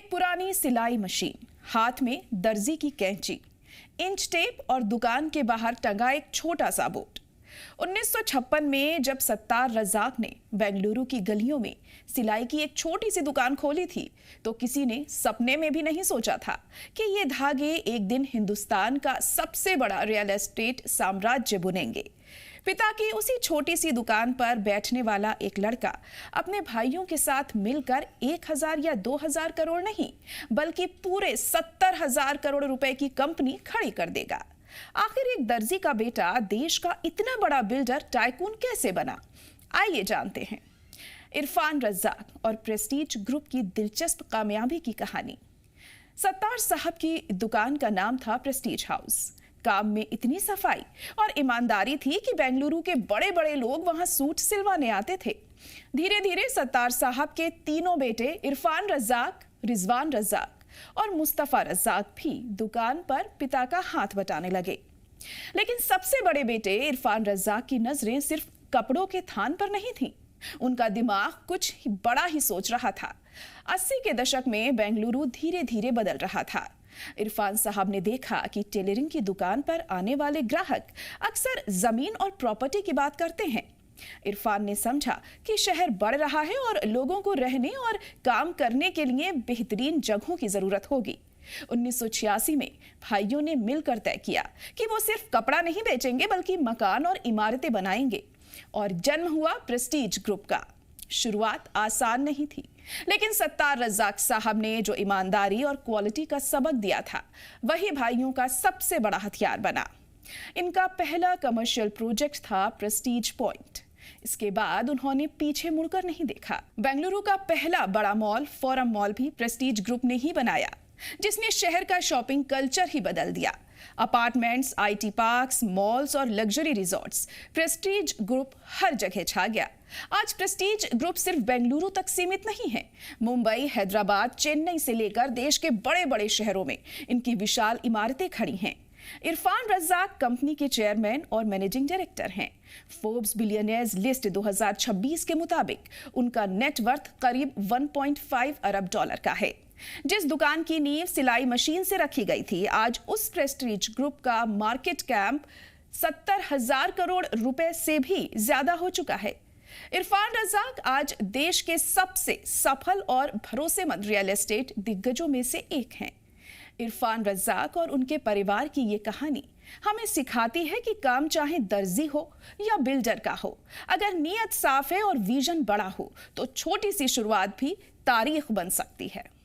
एक पुरानी सिलाई मशीन, हाथ में दर्जी की कैंची, इंच टेप और दुकान के बाहर टंगा एक छोटा सा बोर्ड। 1956 में जब सत्तार रज़ाक ने बेंगलुरु की गलियों में सिलाई की एक छोटी सी दुकान खोली थी, तो किसी ने सपने में भी नहीं सोचा था कि ये धागे एक दिन हिंदुस्तान का सबसे बड़ा रियल एस्टेट साम्राज्य बुनेंगे। पिता की उसी छोटी सी दुकान पर बैठने वाला एक लड़का अपने भाइयों के साथ मिलकर 1000 या 2000 करोड़ नहीं, बल्कि पूरे 70,000 करोड़ रुपए की कंपनी खड़ी कर देगा। आखिर एक दर्जी का बेटा देश का इतना बड़ा बिल्डर टाइकून कैसे बना? आइए जानते हैं इरफान रज़ाक और प्रेस्टीज ग्रुप की दिलचस्प कामयाबी की कहानी। सत्तार साहब की दुकान का नाम था प्रेस्टीज हाउस। काम में इतनी सफाई और ईमानदारी थी कि बेंगलुरु के बड़े बड़े लोग वहां सूट सिलवाने आते थे। धीरे धीरे सत्तार साहब के तीनों बेटे इरफान रज़ाक, रिजवान रज़ाक और मुस्तफा रज़ाक भी दुकान पर पिता का हाथ बटाने लगे। लेकिन सबसे बड़े बेटे इरफान रज़ाक की नजरें सिर्फ कपड़ों के थान पर नहीं थी, उनका दिमाग कुछ बड़ा ही सोच रहा था। 80 के दशक में बेंगलुरु धीरे धीरे बदल रहा था। इरफान साहब ने देखा कि टेलरिंग की दुकान पर आने वाले ग्राहक अक्सर जमीन और प्रॉपर्टी की बात करते हैं। इरफान ने समझा कि शहर बढ़ रहा है और लोगों को रहने और काम करने के लिए बेहतरीन जगहों की जरूरत होगी। 1986 में भाइयों ने मिलकर तय किया कि वो सिर्फ कपड़ा नहीं बेचेंगे, बल्कि मकान और इमारतें बनाएंगे, और जन्म हुआ प्रेस्टीज ग्रुप का। शुरुआत आसान नहीं थी, लेकिन सत्तार रज़ाक साहब ने जो ईमानदारी और क्वालिटी का सबक दिया था, वही भाइयों का सबसे बड़ा हथियार बना। इनका पहला कमर्शियल प्रोजेक्ट था प्रेस्टीज पॉइंट। इसके बाद उन्होंने पीछे मुड़कर नहीं देखा। बेंगलुरु का पहला बड़ा मॉल, फोरम मॉल, भी प्रेस्टीज ग्रुप ने ही बनाया, जिसने शहर का शॉपिंग कल्चर ही बदल दिया। अपार्टमेंट्स, आईटी पार्क्स, मॉल्स और लग्जरी रिजॉर्ट्स, प्रेस्टीज ग्रुप हर जगह छा गया। आज प्रेस्टीज ग्रुप सिर्फ बेंगलुरु तक सीमित नहीं है। मुंबई, हैदराबाद, चेन्नई से लेकर देश के बड़े बड़े शहरों में इनकी विशाल इमारतें खड़ी हैं। इरफान रज़ाक कंपनी के चेयरमैन और मैनेजिंग डायरेक्टर हैं। फोर्ब्स बिलियनियर्स लिस्ट 2026 के मुताबिक उनका नेटवर्थ करीब 1.5 अरब डॉलर का है। जिस दुकान की नींव सिलाई मशीन से रखी गई थी, आज उस प्रेस्टीज ग्रुप का मार्केट कैप 70,000 करोड़ रुपए से भी ज्यादा हो चुका है। इरफान रज़ाक आज देश के सबसे सफल और भरोसेमंद रियल एस्टेट दिग्गजों में से एक हैं। इरफान रज़ाक और उनके परिवार की ये कहानी हमें सिखाती है कि काम चाहे दर्जी हो या बिल्डर का हो, अगर नीयत साफ है और विजन बड़ा हो, तो छोटी सी शुरुआत भी तारीख बन सकती है।